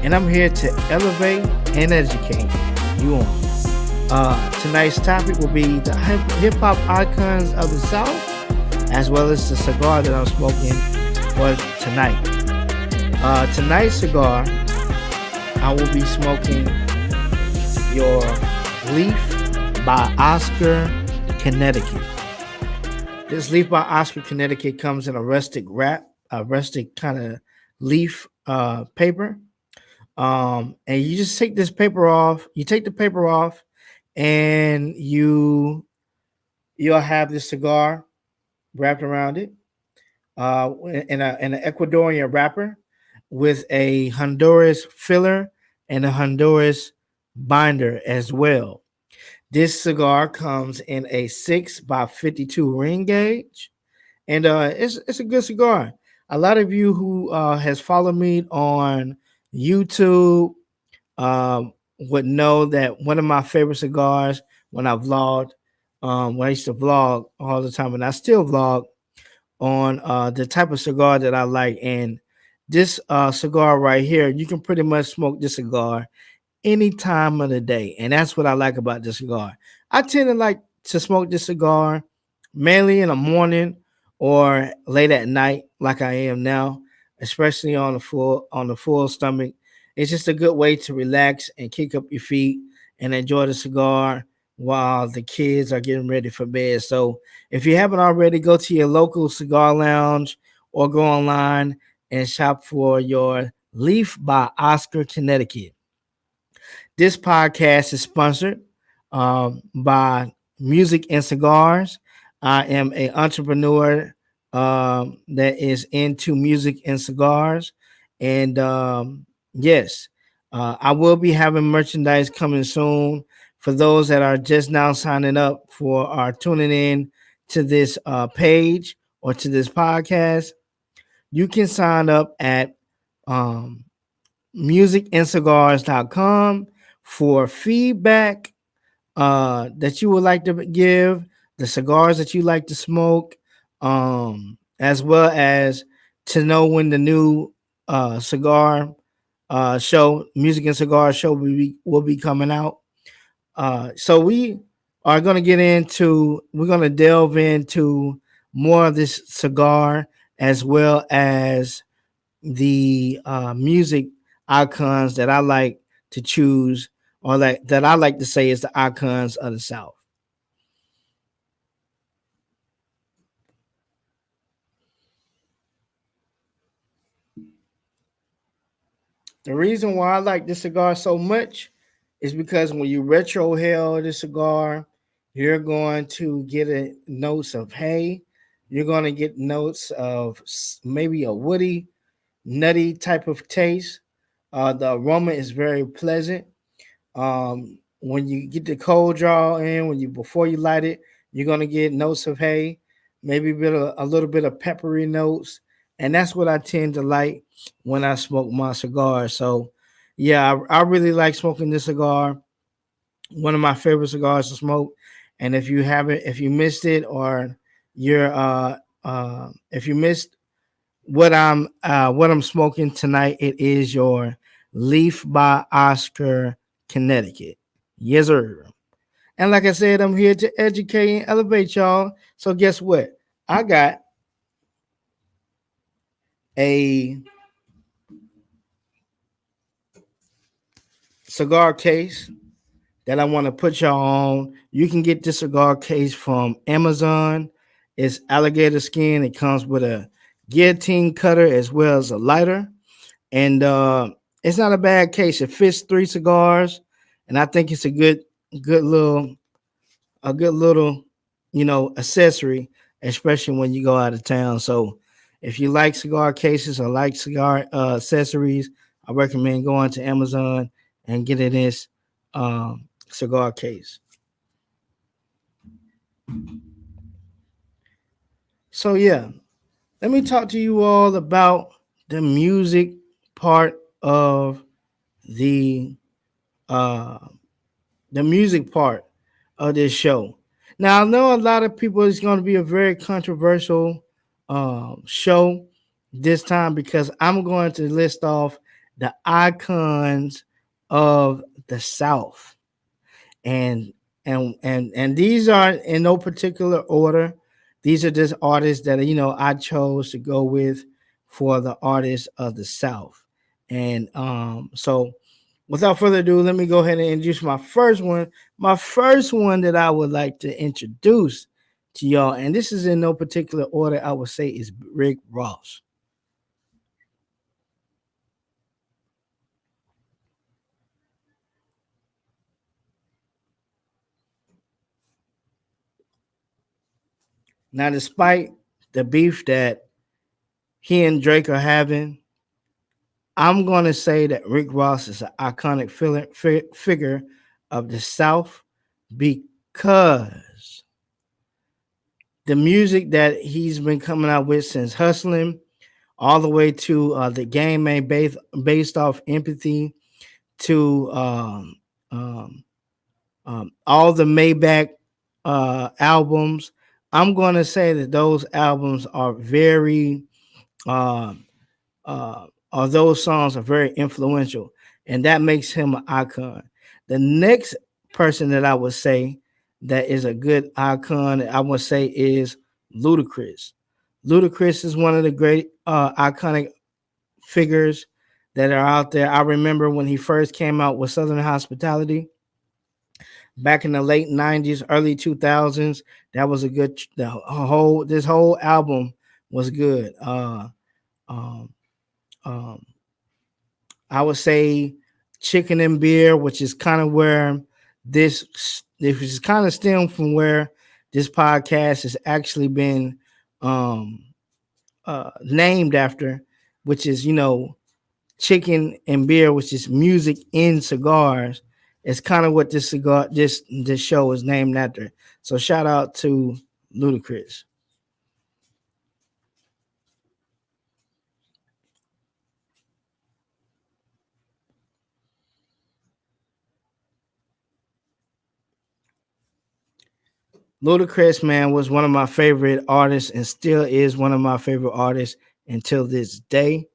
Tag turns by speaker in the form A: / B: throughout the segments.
A: and I'm here to elevate and educate you on. Tonight's topic will be the hip hop icons of the South, as well as the cigar that I'm smoking for tonight. Tonight's cigar, I will be smoking your Leaf by Oscar, Connecticut. This Leaf by Oscar, Connecticut comes in a rustic wrap, a rustic kind of leaf paper. And you just take this paper off. You take the paper off, and you'll have this cigar wrapped around it in an Ecuadorian wrapper with a Honduras filler and a Honduras binder as well. This cigar comes in a 6 by 52 ring gauge, and it's a good cigar. A lot of you who has followed me on YouTube would know that one of my favorite cigars when I vlogged, when I used to vlog all the time, and I still vlog on the type of cigar that I like. And this cigar right here, you can pretty much smoke this cigar any time of the day. And that's what I like about this cigar. I tend to like to smoke this cigar mainly in the morning or late at night, like I am now, especially on the full stomach. It's just a good way to relax and kick up your feet and enjoy the cigar while the kids are getting ready for bed. So if you haven't already, go to your local cigar lounge or go online and shop for your Leaf by Oscar, Connecticut. This podcast is sponsored by Music and Cigars. I am an entrepreneur that is into music and cigars. And yes, I will be having merchandise coming soon. For those that are just now signing up for or tuning in to this page or to this podcast, you can sign up at um, musicandscigars.com for feedback that you would like to give, the cigars that you like to smoke, as well as to know when the new cigar show, Music and Cigar show, will be coming out. So we are going to we're going to delve into more of this cigar as well as the music icons that I like to choose, or that I like to say is the icons of the South. The reason why I like this cigar so much is because when you retrohale this cigar, you're going to get notes of hay. You're going to get notes of maybe a woody, nutty type of taste. The aroma is very pleasant. When you get the cold draw in, when you before you light it, you're gonna get notes of hay, maybe a little bit of peppery notes, and that's what I tend to like when I smoke my cigar. So, yeah, I really like smoking this cigar. One of my favorite cigars to smoke. And if you missed it, or you're if you missed what I'm smoking tonight, it is your Leaf by Oscar, Connecticut. Yes, sir. And like I said, I'm here to educate and elevate y'all. So guess what? I got a cigar case that I want to put y'all on. You can get this cigar case from Amazon. It's alligator skin. It comes with a guillotine cutter as well as a lighter. And it's not a bad case. It fits 3 cigars, and I think it's good little, a good little, accessory, especially when you go out of town. So, if you like cigar cases or like cigar accessories, I recommend going to Amazon and getting this cigar case. So, yeah, let me talk to you all about the music part of the uh the music part of this show. Now I know a lot of people it's going to be a very controversial show this time because I'm going to list off the icons of the South. And and these are in no particular order. These are just artists that I chose to go with for the artists of the South. And so without further ado, let me go ahead and introduce my first one. My first one that I would like to introduce to y'all, and this is in no particular order, I would say is Rick Ross. Now, despite the beef that he and Drake are having, I'm going to say that Rick Ross is an iconic figure of the South because the music that he's been coming out with since Hustling all the way to the game made based off empathy to um, all the Maybach albums. I'm going to say that those albums are very uh, those songs are very influential, and that makes him an icon. The next person that I would say that is a good icon, I would say, is Ludacris. Ludacris is one of the great iconic figures that are out there. I remember when he first came out with Southern Hospitality back in the late '90s, early 2000s. That was a good. The whole this whole album was good. Um, um, I would say chicken and beer, which is kind of where this is kind of stemmed from where this podcast has actually been um, named after, which is chicken and beer, which is music in cigars. It's kind of what this show is named after. So shout out to Ludacris. Ludacris, man, was one of my favorite artists and still is one of my favorite artists until this day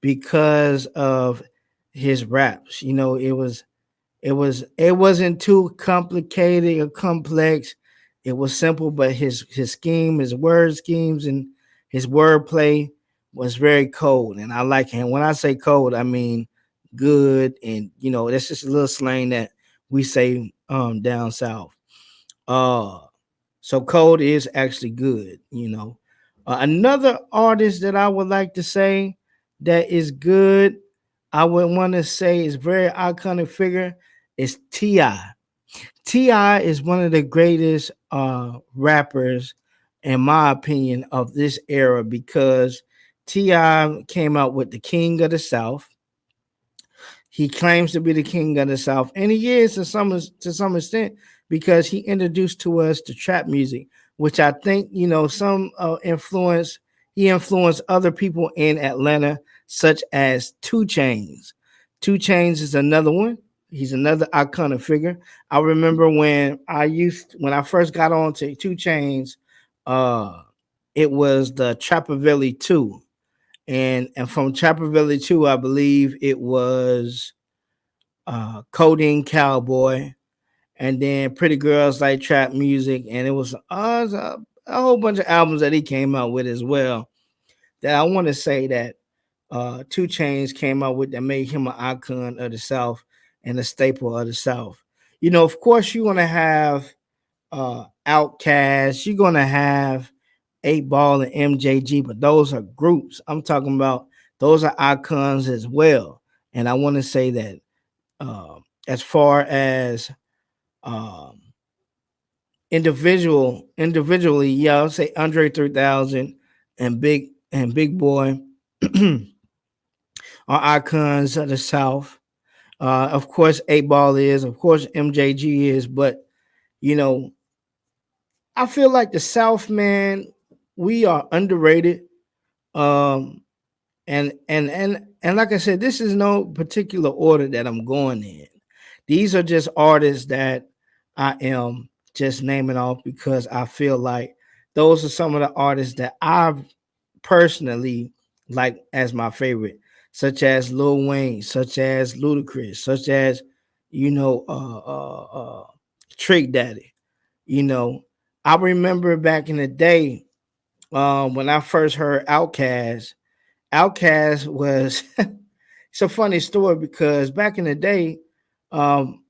A: because of his raps. It wasn't too complicated or complex. It was simple, but his scheme, his word schemes, and his wordplay was very cold, and I like him. When I say cold, I mean good, and that's just a little slang that we say down south. Uh, so cold is actually good. Another artist that I would like to say that is good, I would want to say is very iconic figure is Ti. Ti is one of the greatest rappers, in my opinion, of this era because Ti came out with the King of the South. He claims to be the king of the South, and he is to some extent because he introduced to us the trap music, which I think some influence. He influenced other people in Atlanta, such as Two Chains. Two Chains is another one. He's another iconic figure. I remember when I first got on to Two Chains, uh, it was the Trapperville 2, and from Trapperville 2, I believe it was Codeine Cowboy, and then Pretty Girls Like Trap Music, and it was a whole bunch of albums that he came out with as well. That I want to say that Two Chains came out with that made him an icon of the South and a staple of the South. Of course, you're gonna have Outkast, you're gonna have 8 Ball and MJG, but those are groups. I'm talking about those are icons as well. And I want to say that as far as um, individually, yeah, I'll say Andre 3000 and Big Boy are icons of the South. Of course, 8 Ball is, of course, MJG is, but you know, I feel like the South, man, we are underrated. Um, and like I said, this is no particular order that I'm going in. These are just artists that I am just naming off because I feel like those are some of the artists that I personally like as my favorite. such as Lil Wayne, such as Ludacris, such as you know Trick Daddy. You know, I remember back in the day when I first heard Outkast. Outkast was it's a funny story because back in the day, um,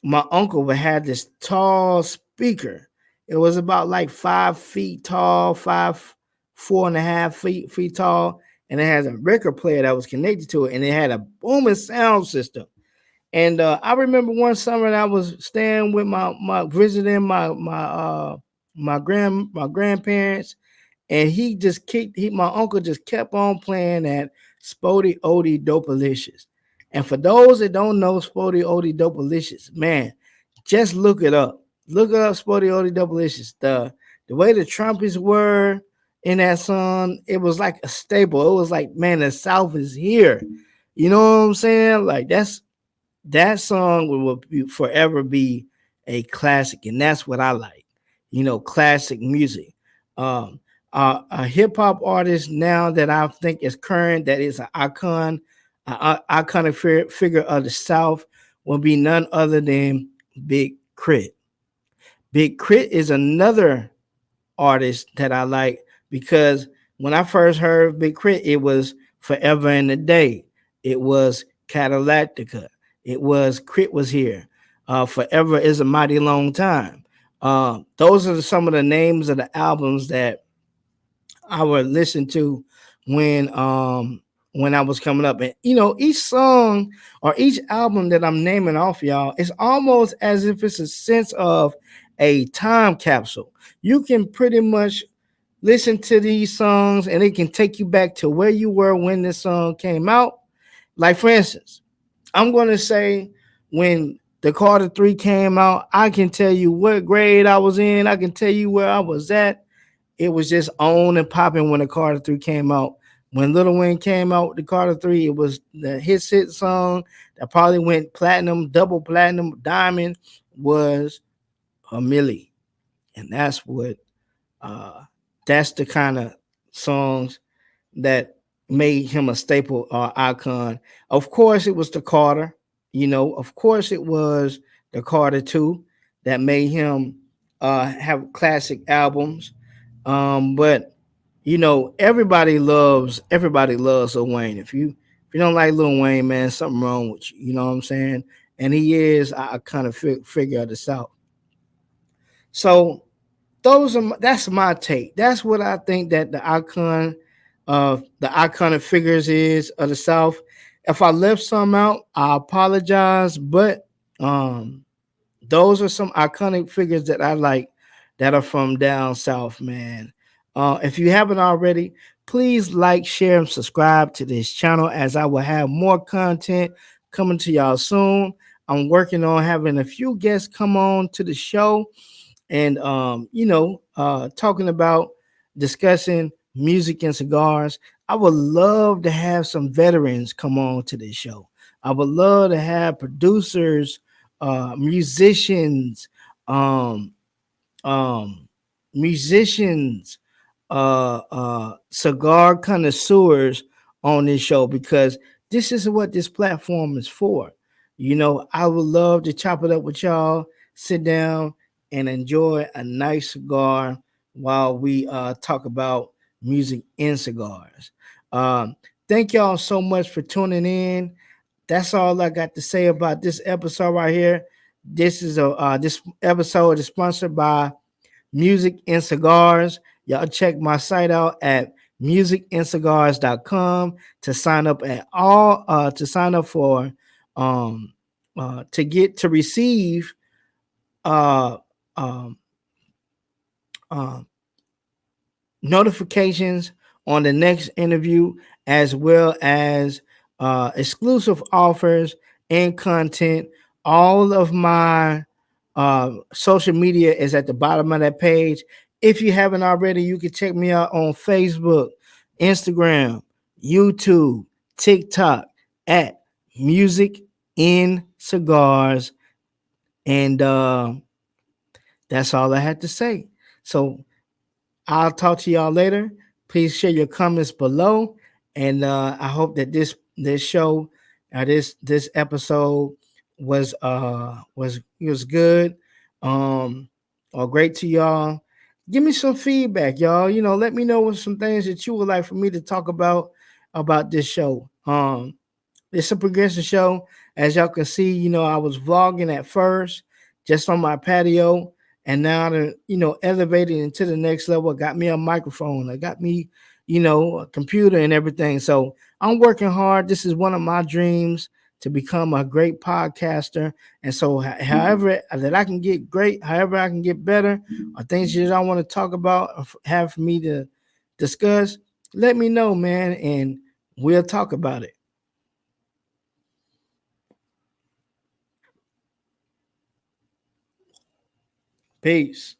A: my uncle would have this tall speaker. It was about like 5 feet tall, 4.5 feet tall, and it has a record player that was connected to it, and it had a booming sound system. And I remember one summer that I was staying with my visiting my grandparents, and my uncle just kept on playing that Spody Odie Dopalicious. And for those that don't know Spody Odie Dopalicious, man, just look it up. Look up Spody Odie Dopalicious. The way the trumpets were in that song, it was like a staple. It was like, man, the South is here. You know what I'm saying? Like that song forever be a classic, and that's what I like. Classic music. Um, a hip hop artist now that I think is current, that is an iconic figure of the South, will be none other than Big Crit. Big Crit is another artist that I like because when I first heard Big Crit, it was Forever in the Day. It was Cadillactica. It was Crit was here. Forever is a mighty long time. Those are some of the names of the albums that I would listen to when I was coming up. And each song or each album that I'm naming off, y'all, it's almost as if it's a sense of a time capsule. You can pretty much listen to these songs and it can take you back to where you were when this song came out. Like for instance, I'm gonna say when the Carter 3 came out, I can tell you what grade I was in, I can tell you where I was at. It was just on and popping when the Carter 3 came out. When Lil Wayne came out with the Carter 3, it was the hit song that probably went platinum, double platinum, diamond, was a millie. And uh that's the kind of songs that made him a staple icon. Of course, it was the Carter. Of course, it was the Carter 2 that made him have classic albums. But everybody loves Lil Wayne. If you don't like Lil Wayne, man, something wrong with you. You know what I'm saying? And he is a kind of figure of the South. So that's my take. That's what I think that the iconic figures is of the South. If I left some out, I apologize. But um, those are some iconic figures that I like that are from down south, man. If you haven't already, please like, share, and subscribe to this channel as I will have more content coming to y'all soon. I'm working on having a few guests come on to the show and talking about discussing music and cigars. I would love to have some veterans come on to this show. I would love to have producers, musicians, um, um, musicians, cigar connoisseurs on this show because this is what this platform is for. I would love to chop it up with y'all, sit down and enjoy a nice cigar while we talk about music and cigars. Um, Thank y'all so much for tuning in. That's all I got to say about this episode right here. This episode is sponsored by Music and Cigars. Y'all check my site out at musicandcigars.com to sign up to sign up for um to receive uh um um notifications on the next interview, as well as exclusive offers and content. All of my social media is at the bottom of that page. If you haven't already, you can check me out on Facebook, Instagram, YouTube, TikTok at Music in Cigars. And that's all I had to say. So I'll talk to y'all later. Please share your comments below. And I hope that this this show, this episode was good, um, or great to y'all. Give me some feedback, y'all. Let me know what some things that you would like for me to talk about this show. It's a progressive show. As y'all can see, I was vlogging at first just on my patio, and now elevated into the next level. I got me a microphone. I got me, a computer and everything. So I'm working hard. This is one of my dreams to become a great podcaster. And so, however that I can get great, however I can get better, or things that I want to talk about, or have for me to discuss, let me know, man, and we'll talk about it. Peace.